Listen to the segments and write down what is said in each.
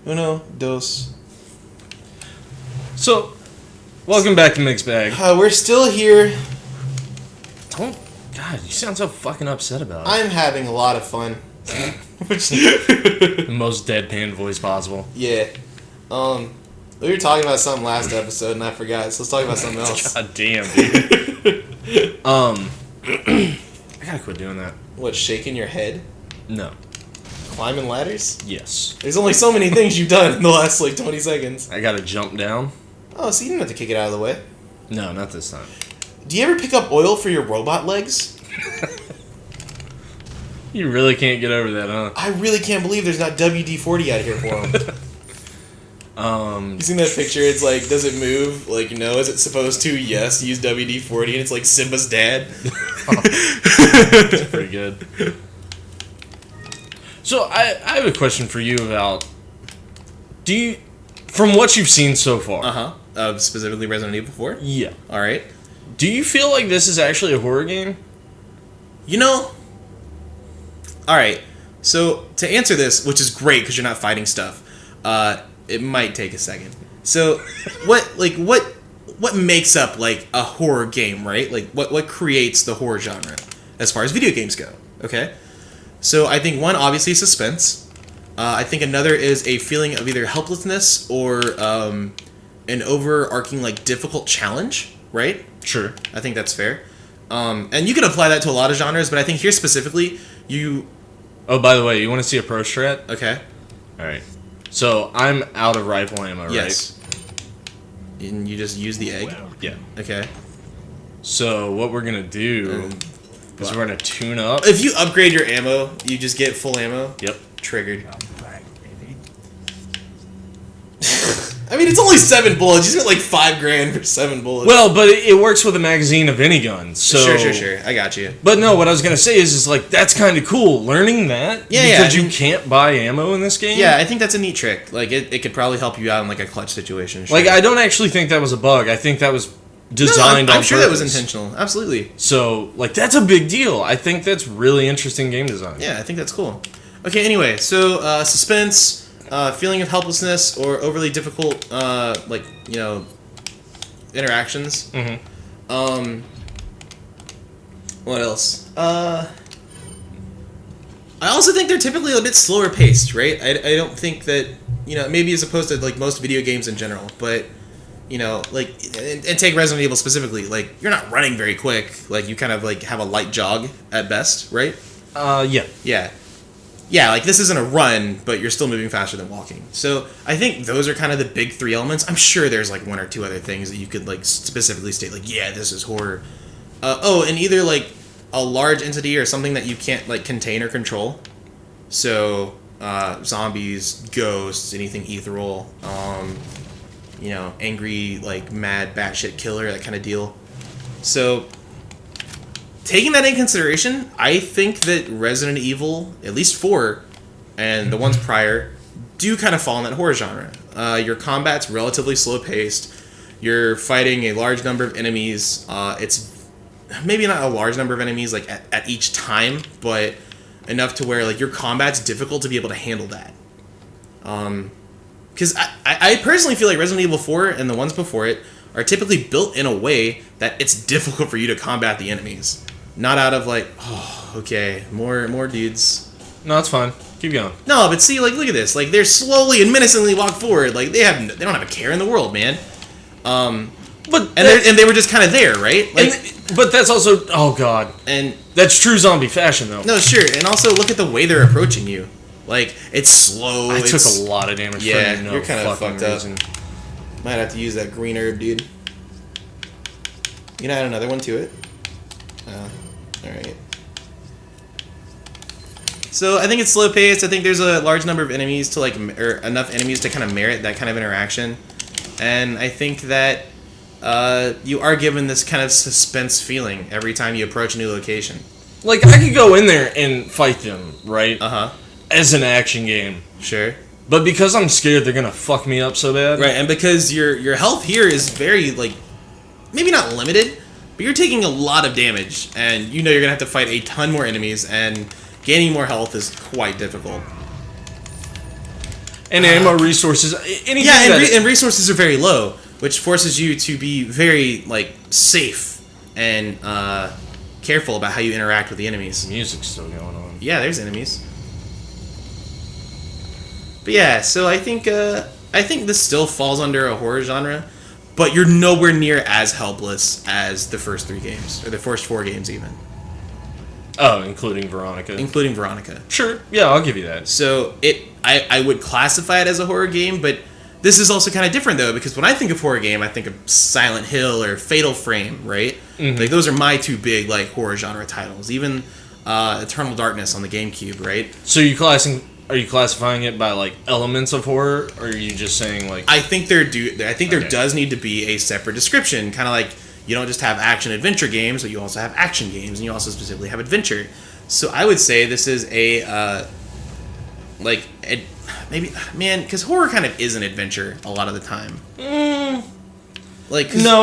Uno, dos. So, welcome back to Mixed Bag. We're still here. God, you sound so fucking upset about it. I'm having a lot of fun. The most deadpan voice possible. Yeah. We were talking about something last episode and I forgot, so let's talk about something else. God damn, dude. I gotta quit doing that. What, shaking your head? No. Climbing ladders? Yes. There's only so many things you've done in the last, 20 seconds. I gotta jump down. Oh, so you didn't have to kick it out of the way. No, not this time. Do you ever pick up oil for your robot legs? You really can't get over that, huh? I really can't believe there's not WD-40 out here for them. You seen that picture? It's like, does it move? Like, no. Is it supposed to? Yes. Use WD-40, and it's like Simba's dad. That's pretty good. So, I have a question for you about... From what you've seen so far... Specifically Resident Evil 4? Yeah. Alright. Do you feel like this is actually a horror game? You know... Alright. So, to answer this, which is great because you're not fighting stuff, it might take a second. So, what makes up, like, a horror game, right? Like, what creates the horror genre as far as video games go, okay? So, I think one, obviously, is suspense. I think another is a feeling of either helplessness or an overarching, like, difficult challenge, right? Sure. I think that's fair. And you can apply that to a lot of genres, but I think here specifically, you... Oh, by the way, you want to see a pro strat? Okay. Alright. So, I'm out of rifle ammo, right? Yes. And you just use the egg? Yeah. Okay. So, what we're gonna do is we're gonna tune up. If you upgrade your ammo, you just get full ammo? Yep. Triggered. I mean, it's only 7 bullets. You spent like $5,000 for 7 bullets. Well, but it works with a magazine of any gun, so... Sure. I got you. But no, what I was gonna say is like, that's kind of cool, learning that. Because you can't buy ammo in this game. Yeah, I think that's a neat trick. Like, it could probably help you out in like a clutch situation. Sure. Like, I don't actually think that was a bug. I think that was designed on I'm sure that was purpose. intentional. Absolutely. So, like, that's a big deal. I think that's really interesting game design. Yeah, I think that's cool. Okay, anyway, so suspense... feeling of helplessness or overly difficult, interactions. Mm-hmm. What else? I also think they're typically a bit slower paced, right? I don't think that, maybe as opposed to, like, most video games in general, but, and take Resident Evil specifically, like, you're not running very quick. Like, you kind of, like, have a light jog at best, right? Yeah. Yeah. Yeah, like, this isn't a run, but you're still moving faster than walking. So, I think those are kind of the big 3 elements. I'm sure there's, like, 1 or 2 other things that you could, like, specifically state, like, yeah, this is horror. And either, like, a large entity or something that you can't, like, contain or control. So, zombies, ghosts, anything ethereal, angry, like, mad, batshit killer, that kind of deal. So... taking that in consideration, I think that Resident Evil, at least 4, and the ones prior, do kind of fall in that horror genre. Your combat's relatively slow-paced. You're fighting a large number of enemies. It's maybe not a large number of enemies like at each time, but enough to where like your combat's difficult to be able to handle that. Because I personally feel like Resident Evil 4 and the ones before it are typically built in a way that it's difficult for you to combat the enemies. Not out of like, oh, okay, more dudes. No, it's fine. Keep going. No, but see, like, look at this. Like, they're slowly and menacingly walk forward. Like, they don't have a care in the world, man. And they were just kind of there, right? Like, but that's also, oh god, and that's true zombie fashion though. No, sure, and also look at the way they're approaching you. Like, it's slow. I took a lot of damage. Yeah, for no you're kind of fucked reason. up. Might have to use that green herb, dude. You can add another one to it. Alright. So I think it's slow paced. I think there's a large number of enemies to like, or enough enemies to kind of merit that kind of interaction. And I think that you are given this kind of suspense feeling every time you approach a new location. Like, I could go in there and fight them, right? Uh-huh. As an action game. Sure. But because I'm scared they're gonna fuck me up so bad. Right, and because your health here is very, like, maybe not limited, but you're taking a lot of damage, and you know you're going to have to fight a ton more enemies, and gaining more health is quite difficult. And ammo resources, anything. Yeah, and resources are very low, which forces you to be very like safe and careful about how you interact with the enemies. Music's still going on. Yeah, there's enemies. But yeah, so I think this still falls under a horror genre, but you're nowhere near as helpless as the first 3 games, or the first 4 games even. Oh, including Veronica. Including Veronica. Sure, yeah, I'll give you that. So I would classify it as a horror game, but this is also kind of different though, because when I think of horror game, I think of Silent Hill or Fatal Frame, right? Mm-hmm. Like those are my 2 big like horror genre titles. Even Eternal Darkness on the GameCube, right? So are you classifying it by like elements of horror, or are you just saying like? I think there does need to be a separate description, kind of like you don't just have action adventure games, but you also have action games, and you also specifically have adventure. So I would say this is maybe, man, because horror kind of is an adventure a lot of the time. No,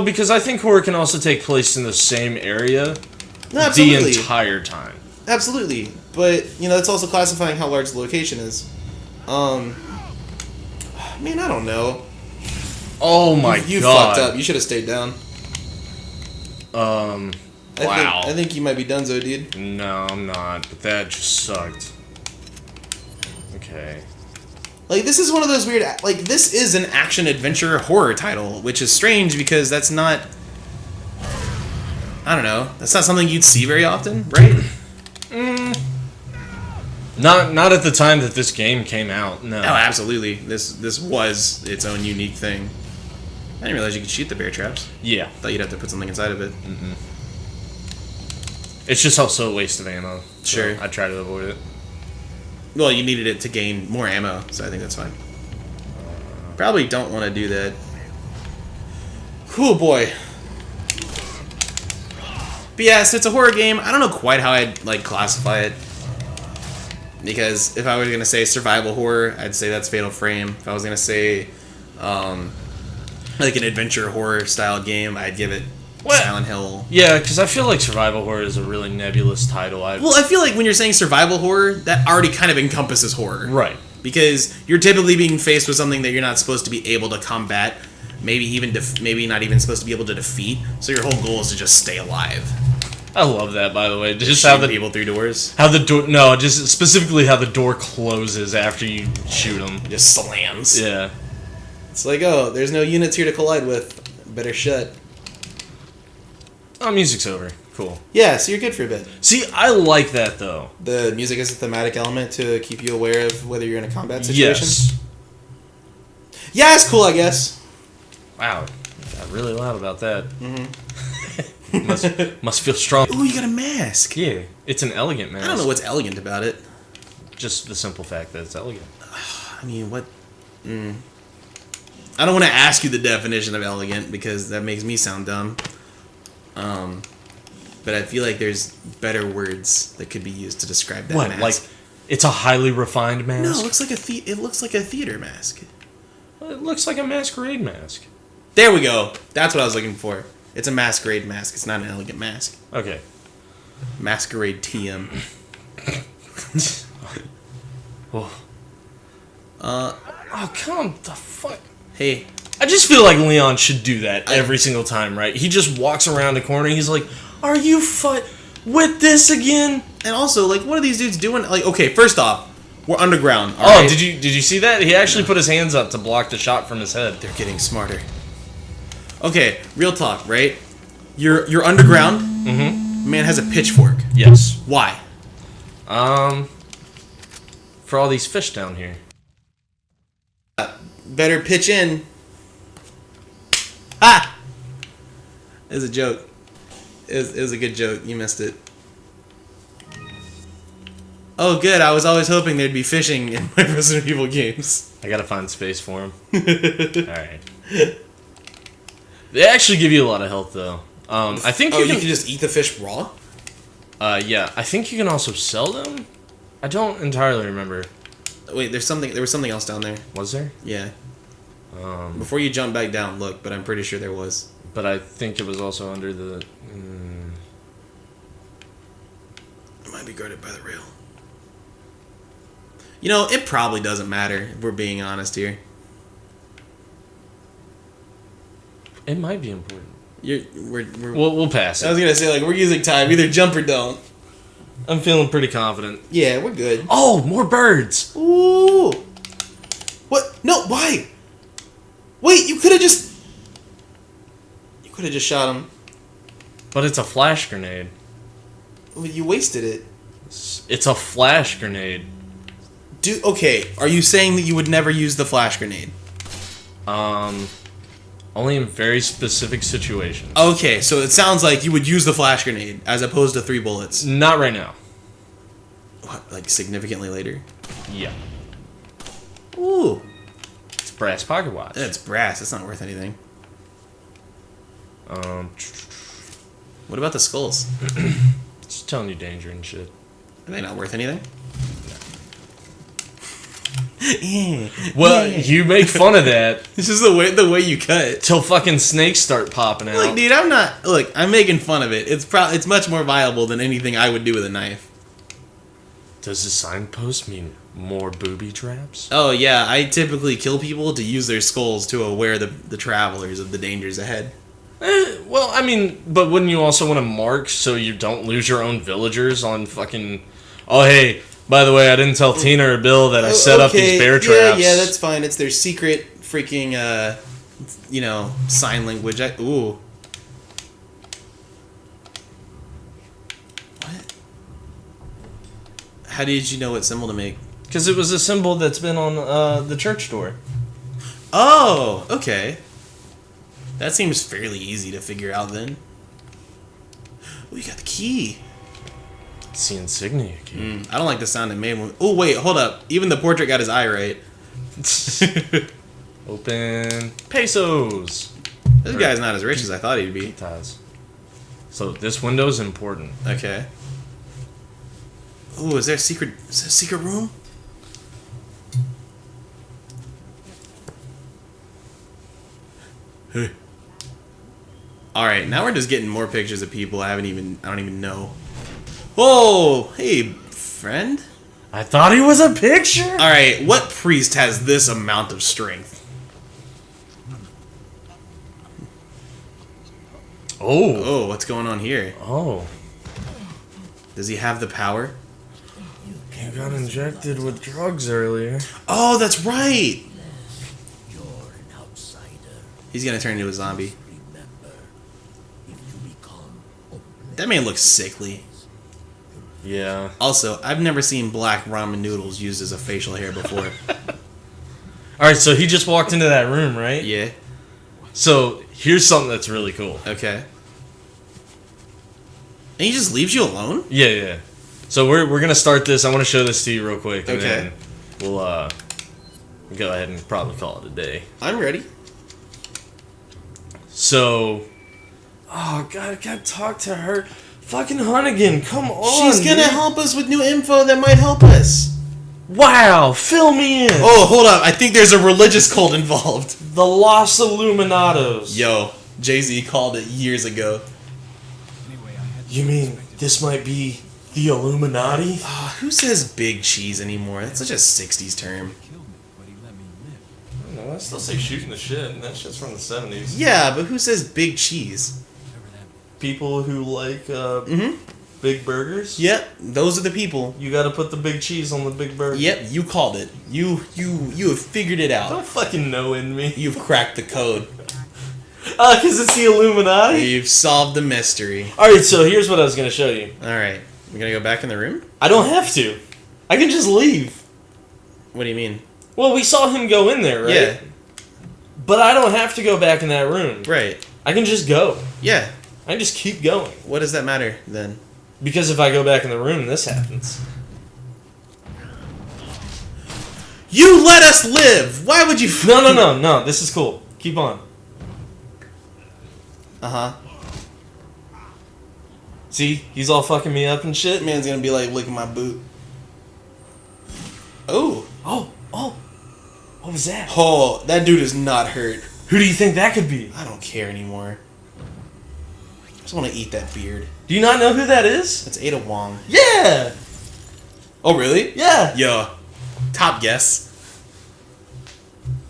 because I think horror can also take place in the same area the entire time. Absolutely, but that's also classifying how large the location is. Man, I don't know. Oh my god! You fucked up. You should have stayed down. Wow. I think you might be donezo, dude. No, I'm not. But that just sucked. Okay. Like, this is one of those weird... Like, this is an action-adventure horror title, which is strange because that's not... I don't know. That's not something you'd see very often, right? Not at the time that this game came out, no. Oh, absolutely. This was its own unique thing. I didn't realize you could shoot the bear traps. Yeah. Thought you'd have to put something inside of it. Mm-hmm. It's just also a waste of ammo. So Sure. I try to avoid it. Well, you needed it to gain more ammo, so I think that's fine. Probably don't want to do that. Cool boy. But yeah, so it's a horror game. I don't know quite how I'd like classify it. Because if I was going to say survival horror, I'd say that's Fatal Frame. If I was going to say like an adventure horror style game, I'd give it Silent Hill. Yeah, because I feel like survival horror is a really nebulous title. Well, I feel like when you're saying survival horror, that already kind of encompasses horror. Right. Because you're typically being faced with something that you're not supposed to be able to combat, maybe not even supposed to be able to defeat, so your whole goal is to just stay alive. I love that, by the way. Just how the people through doors. How the door? No, just specifically how the door closes after you shoot them. Just slams. Yeah. It's like, oh, there's no units here to collide with. Better shut. Oh, music's over. Cool. Yeah, so you're good for a bit. See, I like that though. The music is a thematic element to keep you aware of whether you're in a combat situation. Yes. Yeah, it's cool, I guess. Wow, got really loud about that. Mm-hmm. must feel strong. Oh, you got a mask. Yeah, it's an elegant mask. I don't know what's elegant about it. Just the simple fact that it's elegant. I mean, what? I don't want to ask you the definition of elegant because that makes me sound dumb. But I feel like there's better words that could be used to describe that mask. Like, it's a highly refined mask? No, it looks like a theater mask. It looks like a masquerade mask. There we go. That's what I was looking for. It's a masquerade mask. It's not an elegant mask. Okay. Masquerade TM. Oh, come the fuck. Hey. I just feel like Leon should do that every single time, right? He just walks around a corner and he's like, are you with this again? And also, like, what are these dudes doing? Like, okay, first off, we're underground. Right? Did you see that? He actually put his hands up to block the shot from his head. They're getting smarter. Okay, real talk, right? You're underground. Mm-hmm. Man has a pitchfork. Yes. Why? For all these fish down here. Better pitch in. Ah! It was a joke. It was a good joke. You missed it. Oh, good. I was always hoping there'd be fishing in my Resident Evil games. I gotta find space for him. Alright. They actually give you a lot of health, though. I think you can just eat the fish raw? Yeah. I think you can also sell them? I don't entirely remember. Wait, there was something else down there. Was there? Yeah. Before you jump back down, look, but I'm pretty sure there was. But I think it was also under the... It might be guarded by the rail. You know, it probably doesn't matter if we're being honest here. It might be important. We're We'll pass I was it. gonna say, like, we're using time. Either jump or don't. I'm feeling pretty confident. Yeah, we're good. Oh, more birds! Ooh. What? No, why? Wait, you could have just shot him. But it's a flash grenade. Well, you wasted it. It's a flash grenade. Okay, are you saying that you would never use the flash grenade? Only in very specific situations. Okay, so it sounds like you would use the flash grenade as opposed to 3 bullets. Not right now. What, like significantly later? Yeah. Ooh, It's a brass pocket watch. that's brass. That's not worth anything. What about the skulls? Just telling you danger and shit. Are they not worth anything? Well, you make fun of that It's just the way you cut. till fucking snakes start popping out. Look, dude, I'm making fun of it. It's much more viable than anything I would do with a knife. Does the signpost mean more booby traps? Oh yeah, I typically kill people to use their skulls to aware the travelers of the dangers ahead. Well, I mean, but wouldn't you also want to mark so you don't lose your own villagers on fucking... Oh, hey, by the way, I didn't tell Tina or Bill that I set up these bear traps. Yeah, that's fine. It's their secret freaking, sign language. Ooh. What? How did you know what symbol to make? Because it was a symbol that's been on the church door. Oh, okay. That seems fairly easy to figure out then. Oh, you got the key. It's the insignia key. I don't like the sound it made. Oh, wait, hold up. Even the portrait got his eye right. Open pesos. This guy's not as rich as I thought he'd be. Ties. So this window's important. Okay. Ooh, is there a secret room? Hey. Alright, now we're just getting more pictures of people I don't even know. Whoa! Hey, friend? I thought he was a picture. Alright, what priest has this amount of strength? Oh. Oh, what's going on here? Oh. Does he have the power? He got injected with drugs earlier. Oh, that's right! You're an outsider. He's gonna turn into a zombie. Remember, if you become a That man looks sickly. Yeah. Also, I've never seen black ramen noodles used as a facial hair before. Alright, so he just walked into that room, right? Yeah. So here's something that's really cool. Okay. And he just leaves you alone? Yeah, yeah. So we're gonna start this. I want to show this to you real quick, and Okay. then we'll go ahead and probably call it a day. I'm ready. So, oh god, I gotta talk to her. Fucking Hunnigan, come on. She's gonna dude. help us with new info that might help us. Wow, fill me in. Oh, hold up. I think there's a religious cult involved. The Los Illuminados. Yo, Jay-Z called it years ago. You mean this might be the Illuminati? Who says big cheese anymore? That's such a 60s term. No, I still say shooting the shit, and that shit's from the 70s. Yeah, but who says big cheese? People who like Mm-hmm. big burgers. Yep, those are the people. You gotta put the big cheese on the big burger. Yep, you called it. You have figured it I out. don't fucking know in me. You've cracked the code. Because it's the Illuminati? You've solved the mystery. Alright, so here's what I was gonna show you. Alright, we're gonna go back in the room? I don't have to. I can just leave. What do you mean? Well, we saw him go in there, right? Yeah, But I don't have to go back in that room. right. I can just go. Yeah, I can just keep going. what does that matter then? Because if I go back in the room, this happens. You let us live! Why would you... No. This is cool. Keep on. Uh-huh. See? He's all fucking me up and shit. Man's gonna be like licking my boot. Oh. Oh. What was that? Oh, that dude is not hurt. Who do you think that could be? I don't care anymore. I just want to eat that beard. Do you not know who that is? That's Ada Wong. Yeah! Oh, really? Yeah! Yeah. Top guess.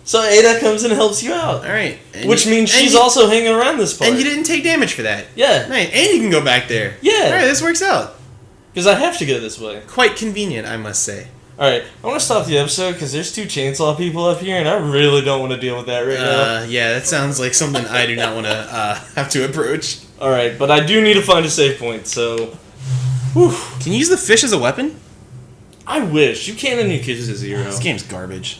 So Ada comes and helps you out. All right. And Which means and she's you- also hanging around this part. And you didn't take damage for that. Yeah. Right. And you can go back there. Yeah. All right. This works out. Because I have to go this way. Quite convenient, I must say. Alright, I want to stop the episode because there's 2 chainsaw people up here and I really don't want to deal with that right now. Yeah, that sounds like something I do not want to have to approach. Alright, but I do need to find a save point, so... Whew. Can you use the fish as a weapon? I wish. You can in Yakuza 0. This game's garbage.